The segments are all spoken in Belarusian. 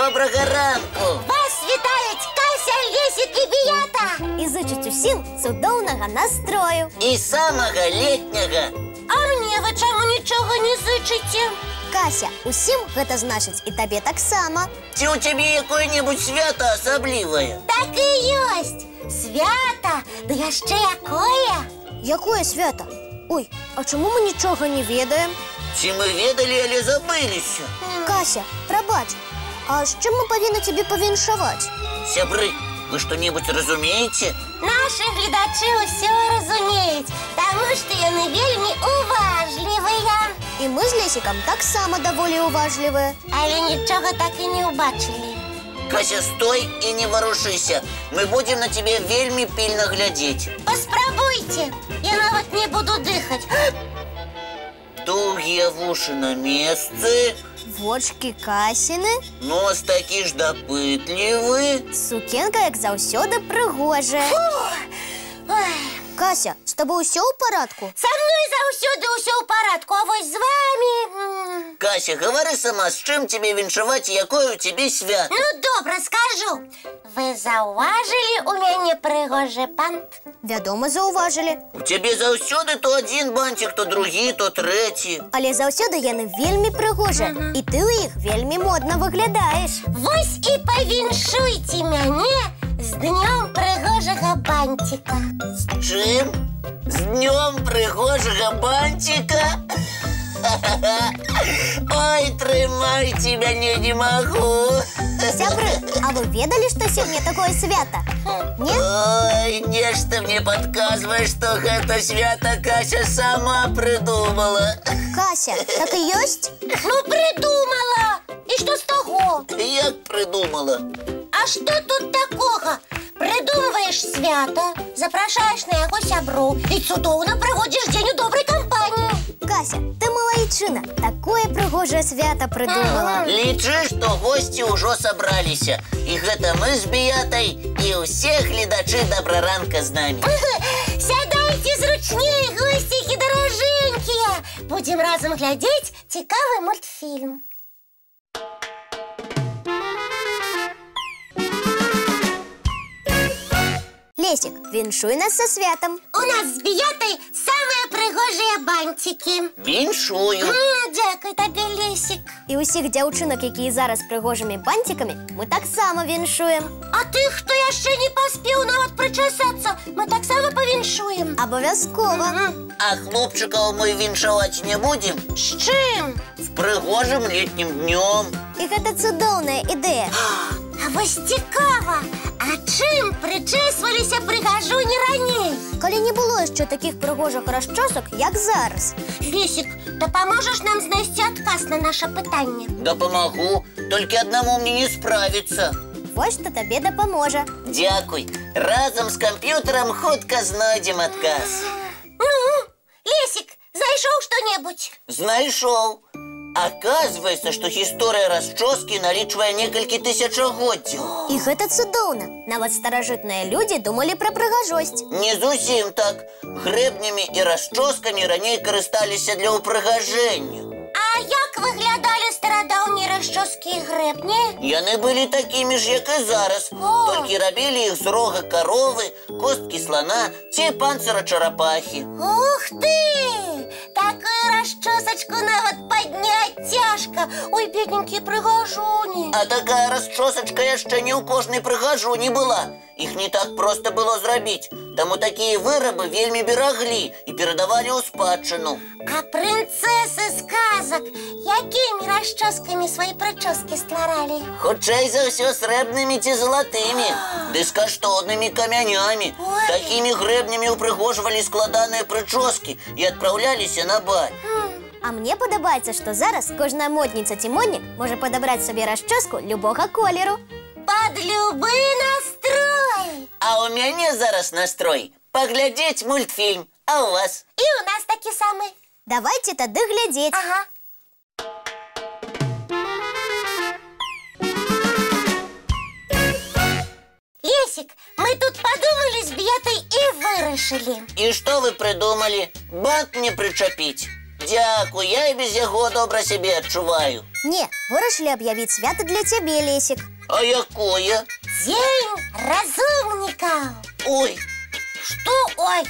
Доброго ранку! Вас вітають Кася, Лесик і Біята! І зичуть усім цудовного настрою. І самого літнього. А мені ви чому нічого не зичите? Кася, усім гэта значыць і табе таксама. Ці у тебе якое-нибудь свято особливое? Так і ёсць! Свята! Да яшчэ якое! Якое свято? Ой, а чому ми нічого не ведаем? Ці ми ведали, але забилися? Кася, прабач, а з чим ми павінны тебе павіншаваць? Сябры, ви що-нибудь розумієте? Наші глядачі усё разумеюць, таму што яны вельмі уважлівыя. І ми з Лесікам таксама даволі уважлівыя. Але нічого так і не убачили. Кася, стой і не ворушися. Ми будемо на тебе вельми пильно глядеть. Паспрабуйте, я нават не буду дыхаць. Тугие вуши на месте. Вочки Касіни, Нос такі ж допитливий. сукенка, як заўсёды, прыгожая. Ой, Кася, з тобой усё ў парадку? са мной заўсёды ўсё ў парадку, а вось з вами... Кася, говори сама, з чим тебе віншувати, якое у тебе свято? Ну, добра, скажу. Ви заўважылі у мяне прыгожы бант? Вядома, заўважылі. У тебе заўсёды то один бантик, то другі, то третій. Але заўсёды яны вельмі прыгожыя. І ты ў іх вельмі модна выглядаеш. Вось і павіншуйце мяне з днём прыгожага бантика. З чим? З днем пригожого бантика? Ой, трымайце мяне, не могу. Сябры, а вы ведалі, што сёння такое свята? Не? Ой, нешта мне подсказывает, что гэта свято Кася сама придумала. Кася, так і ёсць? Ну, придумала! І што з таго? Як придумала? А што тут такога? Придумваеш свята, запрашаеш на яго сяброў і цудоўна праводзіш дзень у добрай кампаніі. Кася, ты малайчына, такое прыгожае свята прыдумала. Лічы, што госці ўжо сабраліся. І гэта мы з Біятай і ўсе гледачы добраранка з намі. Сядайце зручней, госцікі даражэнькія. Будзем разам глядзець цікавы мультфільм. Лесік, віншуй нас са святам. У нас з Біятай самыя прыгожыя бантики. Віншую. Дзякуй табе, Лесік. І ўсіх дзяўчынак, якія зараз прыгожымі бантикамі, мы таксама віншуем. А тых, хто яшчэ не паспеў нават прычасацца, мы таксама павіншуем. Абавязкова. А хлопчыкаў мы віншаваць не будем? З чым? З прыгожым летнім днём. І гэта цудоўная ідэя. А вось цікава, а чым прычэсваліся прыгажуні раней? Калі не было яшчэ такіх прыгожых расчосак, як зараз. Лесік, дапаможаш нам знайсці адказ на наша пытанне? Дапамагу, толькі аднаму мне не справіцца. Вось што табе дапаможа. Дзякуй. Разам з камп'ютарам хутка знойдзем адказ. Ну, Лесік, знайшоў што-небудзь? Знайшоў. Оказывается, что история расчески налічвае некалькі тысячагоддзяў. І гэта цудоўна. Нават старажытныя людзі думалі пра прыгажосць. Не зусім так. Грэбнямі і расчоскамі раней карысталіся для ўпрыгажэння. А як выглядалі старадаўнія расчоскі і грэбні? Яны былі такімі ж, як і зараз. Толькі рабілі іх з рога каровы, косткі слана ці панцыра чарапахі. Ух ты! Такую расчосачку нават падняць цяжка. Ой, бедненькія прыгажуні. А такая расчосачка яшчэ не ў кожнай прыгажуні была. Іх не так проста было зрабіць. Таму такія вырабы вельмі бераглі і перадавалі ў спадчыну. А прынцэсы сказак якімі расчоскамі свае прычоскі стваралі? Хутчэй за ўсё срэбнымі ці залатымі, ды з каштоўнымі камянямі. Такімі грэбнямі ўпрыгожвалі складаныя прычоскі і адпраўляліся на баль. А мне падабаецца, што зараз кожная модніца ці моднік можа падабраць сабе расчоску любога колеру. Пад любы настрой! А у мяне зараз настрой паглядзець мультфільм, а у вас? І у нас такі самы. Давайце тады глядзець. Ага. Лесік, мы тут подумали з Біятай і вырашылі. І што вы прыдумалі? Бант мне прычапіць? Дзякуй, я і без яго добра сябе адчуваю. Не, вирішили об'явити свято для тебе, Лесик. А якое? День разумников. Ой, Что ой?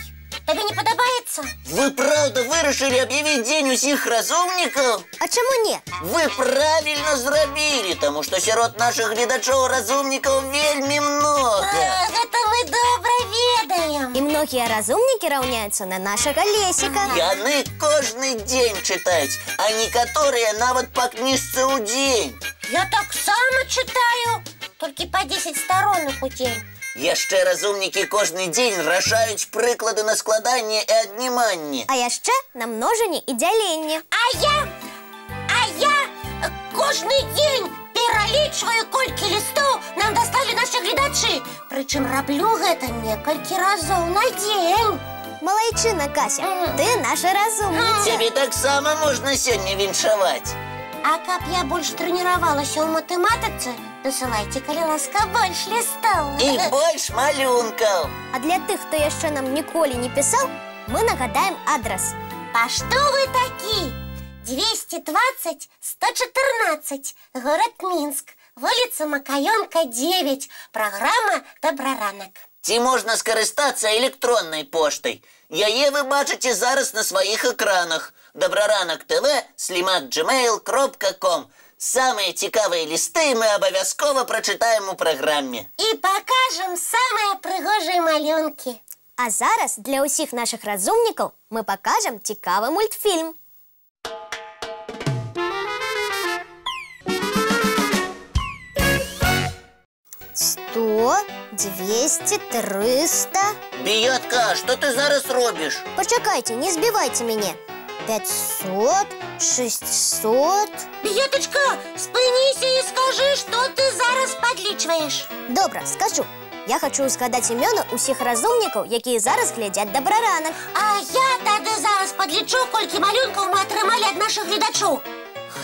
Тебе не подобается? вы правда вирішили об'явити День усіх розумників? А чому ні? Ви правильно зробили, тому що серед наших глядачів розумників вельми много. Это мы добро ведаем. І многие розумники равняются на нашего Лесика. Яны кожний день читають, а некоторые навіть по книжці у день. Я так само читаю, только по 10 сторонок у день. Яще розумники кожний день рішають приклади на складання і віднімання. А яще на множення і ділення. А я кожний день перелічую, колькі листов нам достали наші глядачі. Причем роблю это некалькі разов на день. Молодчина, Кася, ти наша розумниця. Тебе так само можна сьогодні віншувати. А как я больше тренировалась в математике, досылайте, коли ласка, больше листов. І більш малюнків. А для тих, хто ще нам ніколи не писав, ми нагадаємо адрес. Поштовые такие. 220-114, город Минск, улица Макаенка, 9, программа «Доброранок». Ці можна скористатися електронною поштою. Її ви бачите зараз на своїх екранах. Доброранок ТВ, slimak@gmail.com. Самые цікаві листи ми обов'язково прочитаємо у програмі. И покажем самые пригожие малюнки. А зараз для усіх наших розумників ми покажемо цікавий мультфільм. «100, 200, 300...» Біятка, а що ти зараз робиш? Почекайте, не збивайте мене. 500, 600... Бьеточка, спинися и скажи, что ты зараз подлічуєш. Добре, скажу. Я хочу згадати імена усіх розумників, які зараз глядять «Доброранок». А я тоді зараз подлічу, колькі малюнків ми отримали від наших глядачів.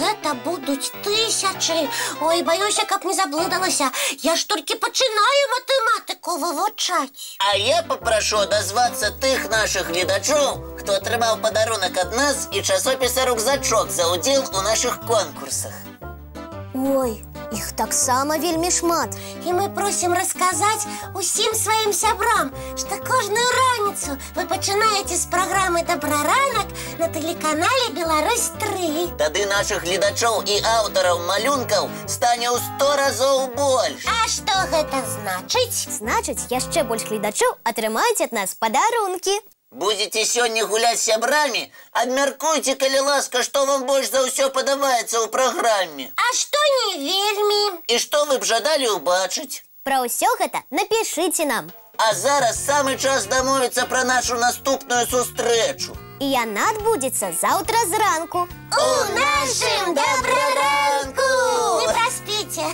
Это будуть тисячі. Ой, боюся, як не заблудилася. Я ж тільки починаю математику вивчати. А я попрошу дозватися тих наших глядачів, хто отримав подарунок від нас і часописа «Рюкзачок» за уділ у наших конкурсах. Ой, їх так само вельми шмат. І ми просимо розказати усім своїм сябрам, що кожну раніцю ви починаєте з програми «Доброранок» на телеканалі «Білорусь-3». Тоді наших глядачів і авторів малюнків стане у 100 разів більше. А що гэта значить? Значить, яще більше глядачів отримають від нас подарунки. Будете сьогодні гуляти з сябрами, обміркуйте, коли ласка, що вам більше за все подобається у програмі. А що не вельми? І що ви б жадали убачити. Про все это напишите нам. А зараз саме час домовитися про нашу наступну зустрічу. І яна відбудеться завтра зранку. У нашем Доброранку! Не проспите!